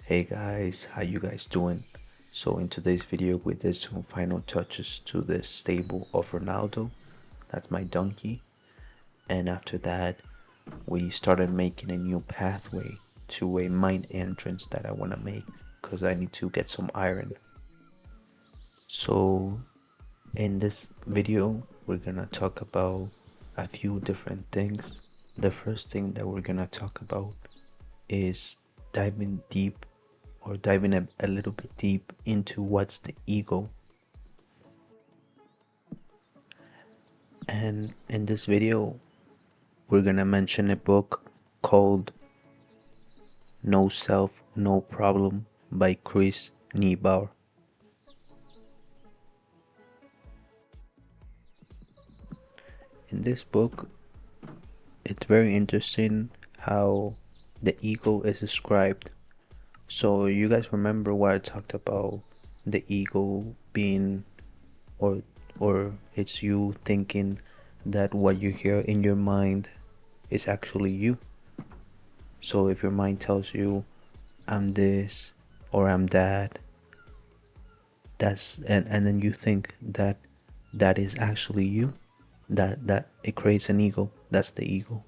Hey guys, how you guys doing? So in today's video we did some final touches to the stable of Ronaldo. That's my donkey. And after that we started making a new pathway to a mine entrance that I want to make because I need to get some iron. So in this video we're gonna talk about a few different things. The first thing that we're gonna talk about is diving deep or diving a little bit deep into what's the ego. And in this video, we're gonna mention a book called No Self, No Problem by Chris Niebuhr. In this book, it's very interesting how the ego is described. So you guys remember what I talked about the ego being or it's you thinking that what you hear in your mind is actually you. So if your mind tells you I'm this or I'm that, and then you think that that is actually you, that it creates an ego. That's the ego.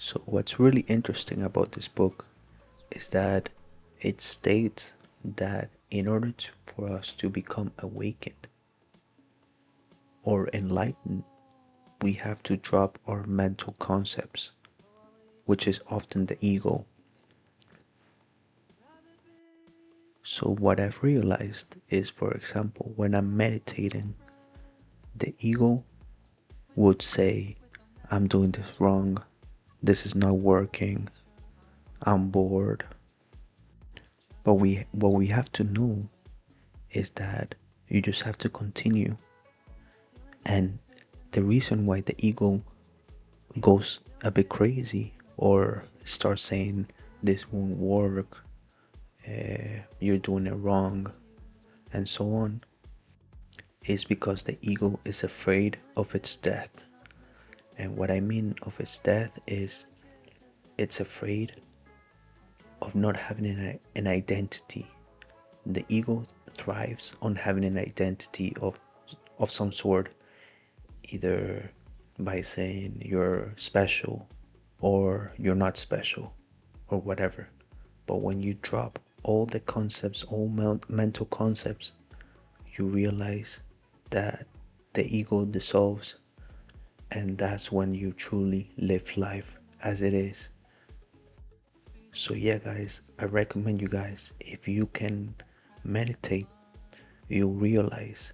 So what's really interesting about this book is that it states that in order for us to become awakened or enlightened, we have to drop our mental concepts, which is often the ego. So what I've realized is, for example, when I'm meditating, the ego would say, I'm doing this wrong, this is not working, I'm bored. But what we have to know is that you just have to continue. And the reason why the ego goes a bit crazy or starts saying this won't work, you're doing it wrong, and so on, is because the ego is afraid of its death. And what I mean of its death is it's afraid of not having an identity. The ego thrives on having an identity of some sort, either by saying you're special or you're not special or whatever. But when you drop all the concepts, all mental concepts, you realize that the ego dissolves, and that's when you truly live life as it is. So yeah guys, I recommend you guys, if you can meditate, you'll realize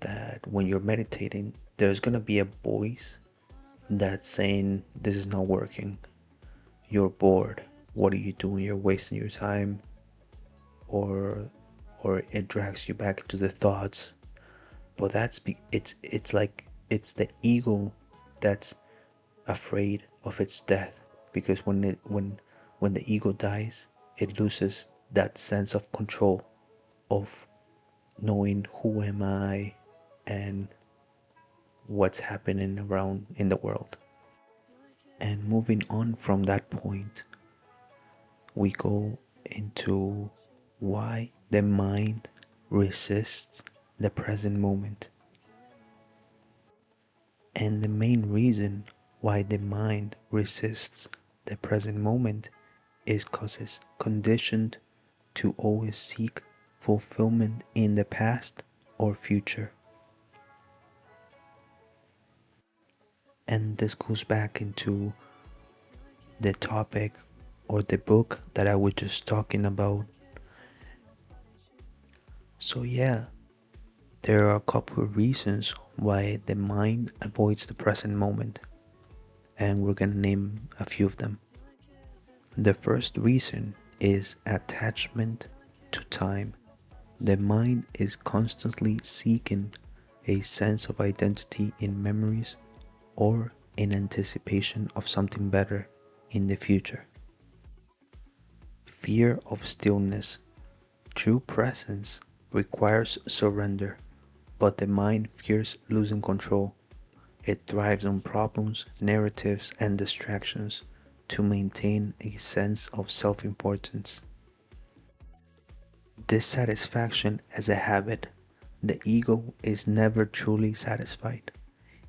that when you're meditating, there's gonna be a voice that's saying this is not working, you're bored, what are you doing, you're wasting your time, or it drags you back to the thoughts. But it's like it's the ego that's afraid of its death, because when the ego dies, it loses that sense of control, of knowing who am I and what's happening around in the world. And moving on from that point, we go into why the mind resists the present moment. And the main reason why the mind resists the present moment is because it's conditioned to always seek fulfillment in the past or future. And this goes back into the topic or the book that I was just talking about. So yeah, there are a couple of reasons why the mind avoids the present moment, and we're gonna name a few of them. The first reason is attachment to time. The mind is constantly seeking a sense of identity in memories or in anticipation of something better in the future. Fear of stillness. True presence requires surrender, but the mind fears losing control. It thrives on problems, narratives, and distractions to maintain a sense of self-importance. Dissatisfaction as a habit. The ego is never truly satisfied.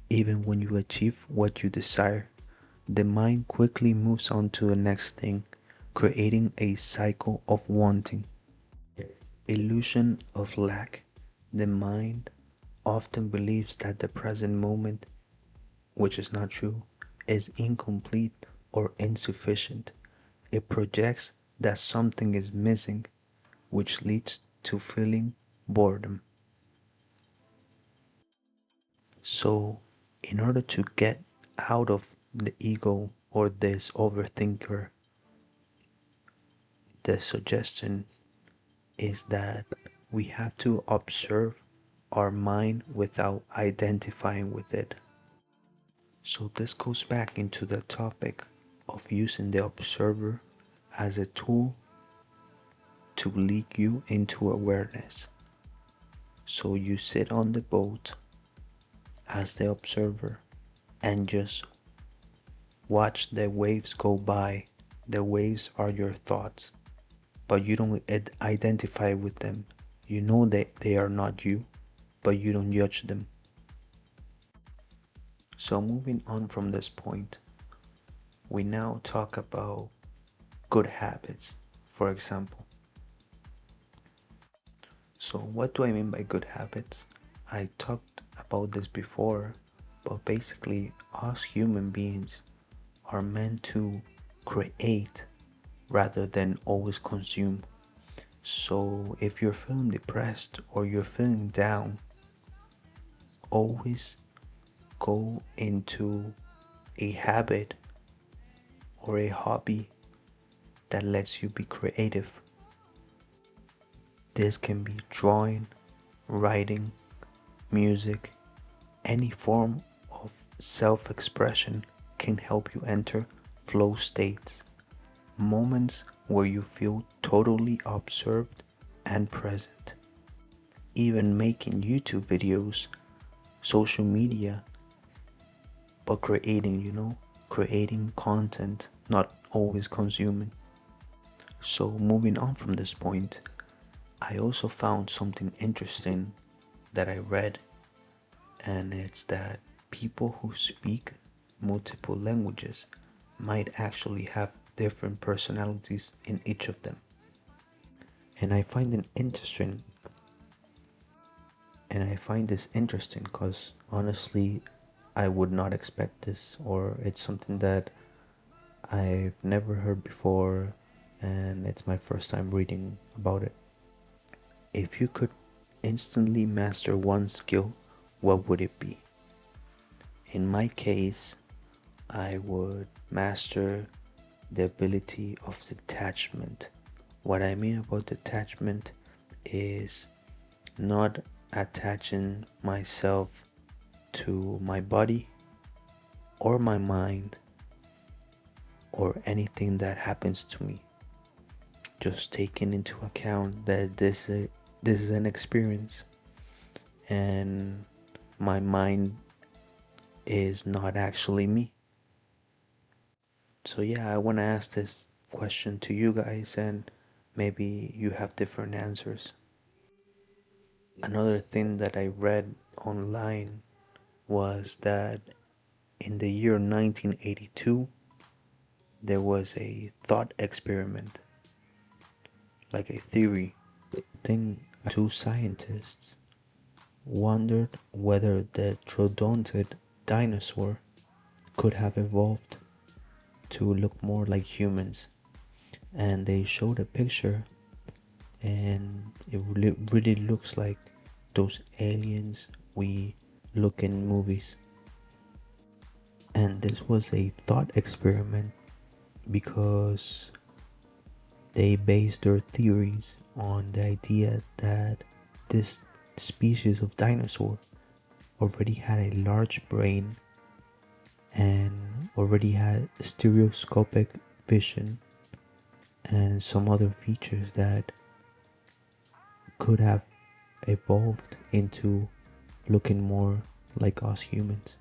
Even when you achieve what you desire, the mind quickly moves on to the next thing, creating a cycle of wanting. Illusion of lack. The mind often believes that the present moment, which is not true, is incomplete or insufficient. It projects that something is missing, which leads to feeling boredom. So, in order to get out of the ego or this overthinker, the suggestion is that we have to observe our mind without identifying with it. So this goes back into the topic of using the observer as a tool to lead you into awareness. So you sit on the boat as the observer and just watch the waves go by. The waves are your thoughts, but you don't identify with them. You know that they are not you, but you don't judge them. So moving on from this point, we now talk about good habits, for example. So what do I mean by good habits? I talked about this before, but basically us human beings are meant to create rather than always consume. So if you're feeling depressed or you're feeling down, always go into a habit or a hobby that lets you be creative. This can be drawing, writing, music, any form of self-expression can help you enter flow states, moments where you feel totally observed and present. Even making YouTube videos, social media, but creating content, not always consuming. So moving on from this point, I also found something interesting that I read, and it's that people who speak multiple languages might actually have different personalities in each of them. And I find this interesting because honestly I would not expect this, or it's something that I've never heard before and it's my first time reading about it. If you could instantly master one skill, what would it be? In my case, I would master the ability of detachment. What I mean about detachment is not attaching myself to my body or my mind or anything that happens to me. Just taking into account that this is an experience and my mind is not actually me. So yeah, I want to ask this question to you guys, and maybe you have different answers. Another thing that I read online was that in the year 1982 there was a thought experiment, like a theory thing. Two scientists wondered whether the troodontid dinosaur could have evolved to look more like humans, and they showed a picture and it really looks like those aliens we look in movies. And this was a thought experiment because they based their theories on the idea that this species of dinosaur already had a large brain and already had stereoscopic vision and some other features that could have evolved into looking more like us humans.